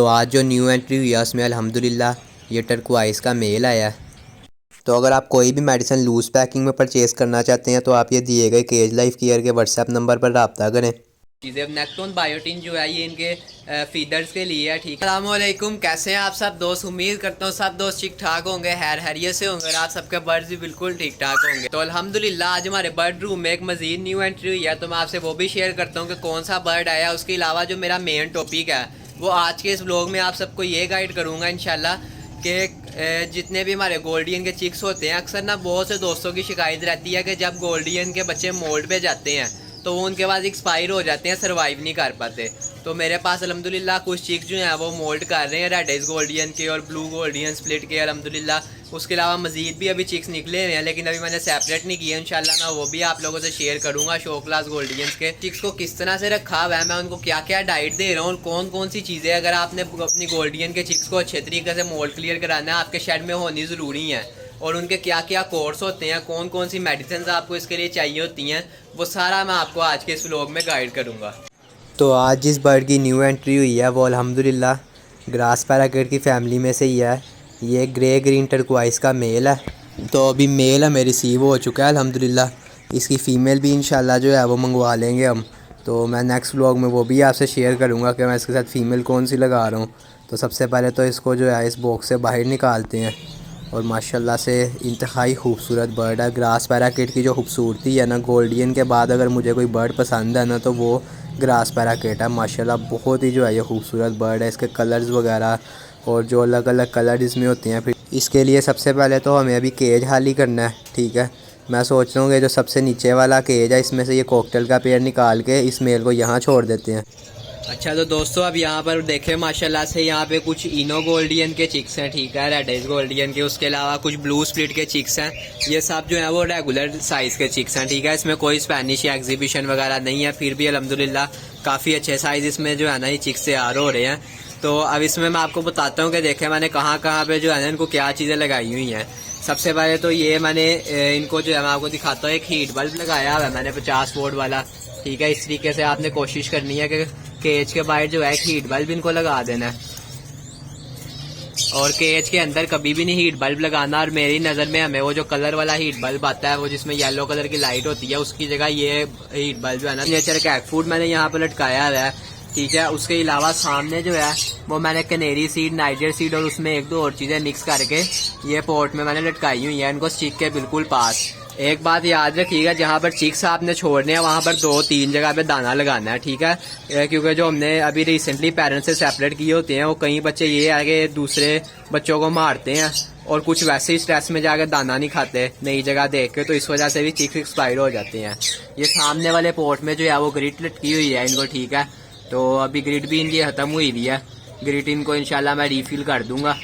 तो आज जो न्यू एंट्री हुई है उसमें अल्हम्दुलिल्लाह ये टर्कुआइस का मेल आया है। तो अगर आप कोई भी मेडिसिन लूज़ पैकिंग में परचेज़ करना चाहते हैं तो आप ये दिए गए केज लाइफ केयर के व्हाट्सएप नंबर पर रब्ता करें। चीज़ें नेक्टोन बायोटिन जो है ये इनके फीडर्स के लिए है। ठीक है, अस्सलामुअलैकुम, कैसे हैं आप सब दोस्त। उम्मीद करता हूँ सब दोस्त ठीक ठाक होंगे, हैरियत से होंगे और आप सबके बर्ड्स भी बिल्कुल ठीक ठाक होंगे। तो अल्हम्दुलिल्लाह आज हमारे बर्ड रूम में एक मज़ीद न्यू एंट्री हुई है, तो मैं आपसे वो भी शेयर करता हूँ कि कौन सा बर्ड आया। उसके अलावा जो मेरा मेन टॉपिक है वो आज के इस व्लॉग में आप सबको ये गाइड करूँगा इंशाल्लाह कि जितने भी हमारे गोल्डियन के चिक्स होते हैं, अक्सर ना बहुत से दोस्तों की शिकायत रहती है कि जब गोल्डियन के बच्चे मोल्ड पे जाते हैं तो वो उनके बाद एक्सपायर हो जाते हैं, सर्वाइव नहीं कर पाते। तो मेरे पास अल्हम्दुलिल्लाह कुछ चिक्स जो हैं वो मोल्ड कर रहे हैं, रेड आइज गोल्डियन के और ब्लू गोल्डियन स्प्लिट के अल्हम्दुलिल्लाह। उसके अलावा मजीद भी अभी चिक्स निकले हुए हैं, लेकिन अभी मैंने सेपरेट नहीं किया। इंशाल्लाह मैं वो भी आप लोगों से शेयर करूंगा। शो क्लास गोल्डियंस के चिक्स को किस तरह से रखा हुआ है, मैं उनको क्या क्या डाइट दे रहा हूँ, कौन कौन सी चीज़ें अगर आपने अपनी गोल्डियन के चिक्स को अच्छे तरीके से मोल्ड क्लियर कराना है आपके शेड में होनी ज़रूरी है, और उनके क्या क्या कोर्स होते हैं, कौन कौन सी मेडिसिन आपको इसके लिए चाहिए होती हैं, वो सारा मैं आपको आज के इस व्लॉग में गाइड करूँगा। तो आज जिस बर्ड की न्यू एंट्री हुई है वो अल्हम्दुलिल्लाह ग्रास पैराकिट की फ़ैमिली में से ही है। ये ग्रे ग्रीन टर्कुआइस का मेल है। तो अभी मेल हमें रिसीव हो चुका है अल्हम्दुलिल्लाह। इसकी फ़ीमेल भी इंशाल्लाह जो है वो मंगवा लेंगे हम। तो मैं नेक्स्ट व्लॉग में वो भी आपसे शेयर करूँगा कि मैं इसके साथ फ़ीमेल कौन सी लगा रहा हूँ। तो सबसे पहले तो इसको जो है इस बॉक्स से बाहर निकालते हैं। और माशाल्लाह से इंतहाई खूबसूरत बर्ड है। ग्रास पैराकिट की जो खूबसूरती है ना, गोल्डियन के बाद अगर मुझे कोई बर्ड पसंद है ना तो वो ग्रास पैराकिट है। माशाल्लाह बहुत ही जो है ये खूबसूरत बर्ड है। इसके कलर्स वगैरह और जो अलग अलग कलर इसमें होते हैं, फिर इसके लिए सबसे पहले तो हमें अभी केज खाली करना है। ठीक है, मैं सोच रहा हूँ कि जो सबसे नीचे वाला केज है इसमें से ये कॉकटेल का पेयर निकाल के इस मेल को यहाँ छोड़ देते हैं। अच्छा, तो दोस्तों अब यहाँ पर देखें माशाल्लाह से यहाँ पे कुछ इनो गोल्डियन के चिक्स हैं। ठीक है, रेड आइज गोल्डियन के, उसके अलावा कुछ ब्लू स्प्लिट के चिक्स हैं। ये सब जो है वो रेगुलर साइज़ के चिक्स हैं। ठीक है, इसमें कोई स्पेनिश या एग्जीबिशन वगैरह नहीं है, फिर भी अल्हम्दुलिल्लाह काफ़ी अच्छे साइज़ इसमें जो है ना ये चिक्स तैयार हो रहे हैं। तो अब इसमें मैं आपको बताता हूँ कि देखें मैंने कहाँ कहाँ पे जो है ना इनको क्या चीज़ें लगाई हुई हैं। सबसे पहले तो ये मैंने इनको जो है मैं आपको दिखाता हूँ, एक हीट बल्ब लगाया हुआ है मैंने 50 वोल्ट वाला। ठीक है, इस तरीके से आपने कोशिश करनी है कि केज के बाहर जो है एक हीट बल्ब इनको लगा देना है, और केज के अंदर कभी भी नहीं हीट बल्ब लगाना। और मेरी नज़र में हमें वो जो कलर वाला हीट बल्ब आता है वो जिसमें येलो कलर की लाइट होती है, उसकी जगह ये हीट बल्ब जो है ना नेचर कैट फूड मैंने यहाँ पर लटकाया हुआ है। ठीक है, उसके अलावा सामने जो है वो मैंने कनेरी सीड, नाइजर सीड और उसमें एक दो और चीज़ें मिक्स करके ये पोर्ट में मैंने लटकाई हुई है, इनको स्टिक के बिल्कुल पास। एक बात याद रखिएगा, जहाँ पर चिक्स आपने छोड़ने हैं वहाँ पर 2-3 जगह पे दाना लगाना है। ठीक है, क्योंकि जो हमने अभी रिसेंटली पेरेंट्स से सेपरेट किए होते हैं वो कई बच्चे ये आगे दूसरे बच्चों को मारते हैं और कुछ वैसे ही स्ट्रेस में जाकर दाना नहीं खाते नई जगह देख के, तो इस वजह से भी चिक्स एक्सपायर हो जाते हैं। ये सामने वाले पोर्ट में जो है वो ग्रिट लटकी हुई है इनको। ठीक है, तो अभी ग्रिट भी इनकी ख़त्म हुई हुई है। ग्रिट इनको इंशाल्लाह मैं रिफिल कर दूंगा,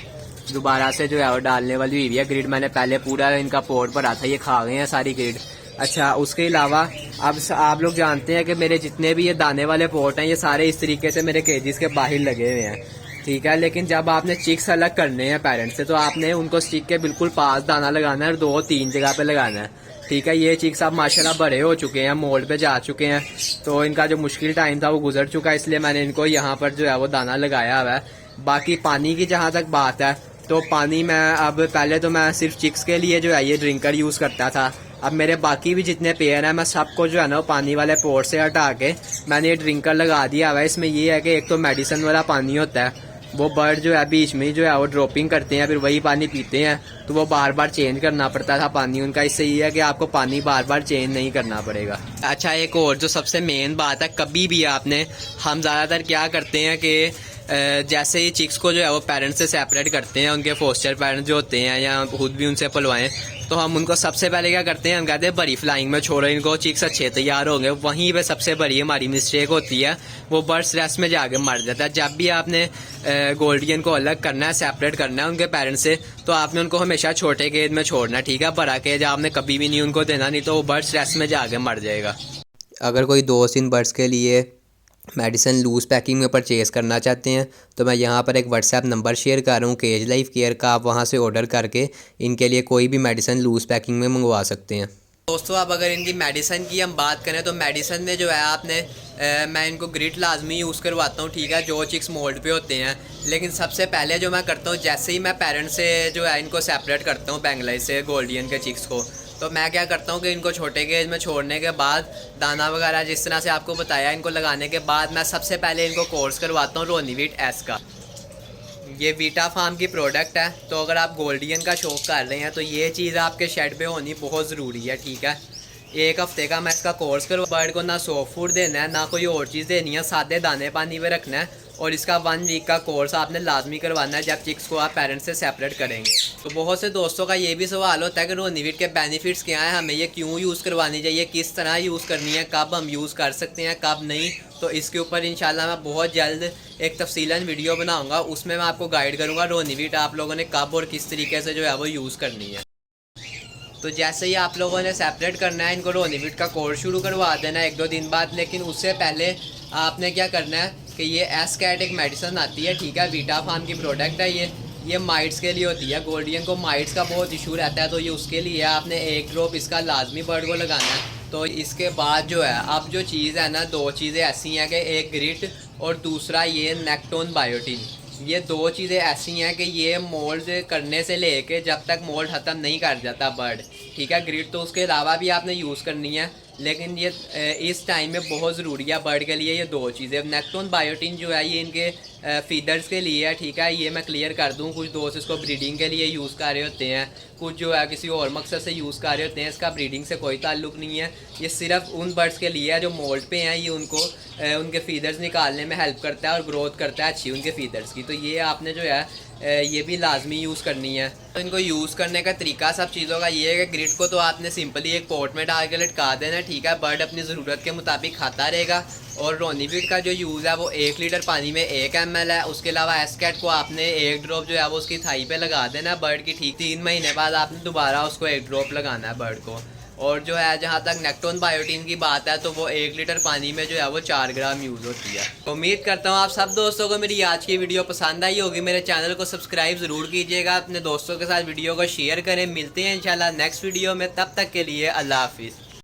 दोबारा से जो है वो डालने वाली हुई है। ग्रिड मैंने पहले पूरा इनका पोर्ट भरा था, ये खा गए हैं सारी ग्रिड। अच्छा, उसके अलावा अब आप लोग जानते हैं कि मेरे जितने भी ये दाने वाले पोर्ट हैं ये सारे इस तरीके से मेरे केजिस के बाहर लगे हुए हैं। ठीक है, लेकिन जब आपने चिक्स अलग करने हैं पेरेंट्स से तो आपने उनको स्टिक के बिल्कुल पास दाना लगाना है और 2-3 जगह पे लगाना है। ठीक है, ये चिक्स अब माशाल्लाह बड़े हो चुके हैं, मोल्ड पे जा चुके हैं, तो इनका जो मुश्किल टाइम था वो गुजर चुका है, इसलिए मैंने इनको यहाँ पर जो है वो दाना लगाया हुआ है। बाकी पानी की जहाँ तक बात है तो पानी मैं अब पहले तो मैं सिर्फ चिक्स के लिए जो है ये ड्रिंकर यूज़ करता था। अब मेरे बाकी भी जितने पेयर हैं मैं सबको जो है ना वो पानी वाले पोर्ट से हटा के मैंने ये ड्रिंकर लगा दिया हुआ है। इसमें ये है कि एक तो मेडिसिन वाला पानी होता है, वो बर्ड जो है बीच में जो है वो ड्रॉपिंग करते हैं, फिर वही पानी पीते हैं, तो वो बार बार चेंज करना पड़ता था पानी उनका। इससे ये है कि आपको पानी बार बार चेंज नहीं करना पड़ेगा। अच्छा, एक और जो सबसे मेन बात है, कभी भी आपने, हम ज़्यादातर क्या करते हैं कि जैसे ही चिक्स को जो है वो पेरेंट्स से सेपरेट करते हैं, उनके फोस्टर पेरेंट्स जो होते हैं या खुद भी उनसे पलवाएं, तो हम उनको सबसे पहले क्या करते हैं, हम कहते हैं बड़ी फ्लाइंग में छोड़ो इनको, चिक्स अच्छे तैयार होंगे। वहीं पे सबसे बड़ी हमारी मिस्टेक होती है, वो बर्ड स्ट्रेस में जाके मर जाता है। जब भी आपने गोल्डियन को अलग करना है, सेपरेट करना है उनके पेरेंट्स से, तो आपने उनको हमेशा छोटे केज में छोड़ना है। ठीक है, बड़ा केज आपने कभी भी नहीं उनको देना, नहीं तो वो बर्ड स्ट्रेस में जाके मर जाएगा। अगर कोई दोस्त इन बर्ड्स के लिए मेडिसिन लूज़ पैकिंग में परचेज़ करना चाहते हैं तो मैं यहाँ पर एक व्हाट्सएप नंबर शेयर कर रहा हूँ केज लाइफ केयर का, आप वहाँ से ऑर्डर करके इनके लिए कोई भी मेडिसिन लूज़ पैकिंग में मंगवा सकते हैं। दोस्तों अब अगर इनकी मेडिसिन की हम बात करें तो मेडिसिन में जो है आपने मैं इनको ग्रिट लाजमी यूज़ करवाता हूँ, ठीक है, जो चिक्स मोल्ड पे होते हैं। लेकिन सबसे पहले जो मैं करता हूँ, जैसे ही मैं पेरेंट्स से जो है इनको सेपरेट करता हूँ बेंगलाई से गोल्डियन के चिक्स को, तो मैं क्या करता हूँ कि इनको छोटे केज में छोड़ने के बाद दाना वगैरह जिस तरह से आपको बताया, इनको लगाने के बाद मैं सबसे पहले इनको कोर्स करवाता हूँ रोनीवीट एस का। ये वीटा फार्म की प्रोडक्ट है, तो अगर आप गोल्डियन का शौक कर रहे हैं तो ये चीज़ आपके शेड पे होनी बहुत ज़रूरी है, ठीक है। एक हफ्ते का मैं इसका कोर्स करूँ। बर्ड को ना सॉफ्ट फूड देना है, ना कोई और चीज़ देनी है, सादे दाने पानी में रखना है। और इसका 1 वीक का कोर्स आपने लाजमी करवाना है जब चिक्स को आप पेरेंट्स से सेपरेट करेंगे। तो बहुत से दोस्तों का ये भी सवाल होता है कि रोनीवीट के बेनिफिट्स क्या हैं, हमें ये क्यों यूज़ करवानी चाहिए, किस तरह यूज़ करनी है, कब हम यूज़ कर सकते हैं, कब नहीं। तो इसके ऊपर इंशाल्लाह मैं बहुत जल्द एक तफसीलन वीडियो बनाऊंगा, उसमें मैं आपको गाइड करूंगा रोनीवीट आप लोगों ने कब और किस तरीके से जो है वो यूज़ करनी है। तो जैसे ही आप लोगों ने सेपरेट करना है, इनको रोनीवीट का कोर्स शुरू करवा देना है 1-2 दिन बाद। लेकिन उससे पहले आपने क्या करना है कि ये एस कैट एक मेडिसिन आती है, ठीक है, वीटा फार्म की प्रोडक्ट है ये माइट्स के लिए होती है। गोल्डियन को माइट्स का बहुत इशू रहता है, तो ये उसके लिए आपने 1 ड्रॉप इसका लाजमी बर्ड को लगाना है। तो इसके बाद जो है अब जो चीज़ है ना, 2 चीज़ें ऐसी हैं कि एक ग्रिट और दूसरा ये नेक्टोन बायोटिन। ये 2 चीज़ें ऐसी हैं कि ये मोल्ड करने से लेके जब तक मोल्ड ख़त्म नहीं कर जाता बर्ड, ठीक है। ग्रिट तो उसके अलावा भी आपने यूज़ करनी है, लेकिन ये इस टाइम में बहुत ज़रूरी है बर्ड के लिए ये 2 चीज़ें। नेक्टोन बायोटिन जो है ये इनके फीडर्स के लिए है, ठीक है, ये मैं क्लियर कर दूं। कुछ दोस्त इसको ब्रीडिंग के लिए यूज़ कर रहे होते हैं, कुछ जो है किसी और मकसद से यूज़ कर रहे होते हैं। इसका ब्रीडिंग से कोई ताल्लुक़ नहीं है, ये सिर्फ उन बर्ड्स के लिए है जो मोल्ड पे हैं। ये उनको उनके फीडर्स निकालने में हेल्प करता है और ग्रोथ करता है अच्छी उनके फीडर्स की। तो ये आपने जो है ये भी लाजमी यूज़ करनी है। तो इनको यूज़ करने का तरीका सब चीज़ों का ये है कि ग्रिट को तो आपने सिंपली एक पॉट में डाल के लटका देना, ठीक है, बर्ड अपनी ज़रूरत के मुताबिक खाता रहेगा। और रोनीवीट का जो यूज़ है वो 1 लीटर पानी में 1 ml है। उसके अलावा एसकैट को आपने 1 ड्रॉप जो है वो उसकी थाई पे लगा देना है बर्ड की, ठीक। 3 महीने बाद आपने दोबारा उसको 1 ड्रॉप लगाना है बर्ड को। और जो है जहाँ तक नेक्टोन बायोटिन की बात है तो वो 1 लीटर पानी में जो है वो 4 ग्राम यूज़ होती है। तो उम्मीद करता हूँ आप सब दोस्तों को मेरी आज की वीडियो पसंद आई होगी। मेरे चैनल को सब्सक्राइब ज़रूर कीजिएगा, अपने दोस्तों के साथ वीडियो को शेयर करें। मिलते हैं इंशाल्लाह नेक्स्ट वीडियो में, तब तक के लिए अल्लाह हाफिज़।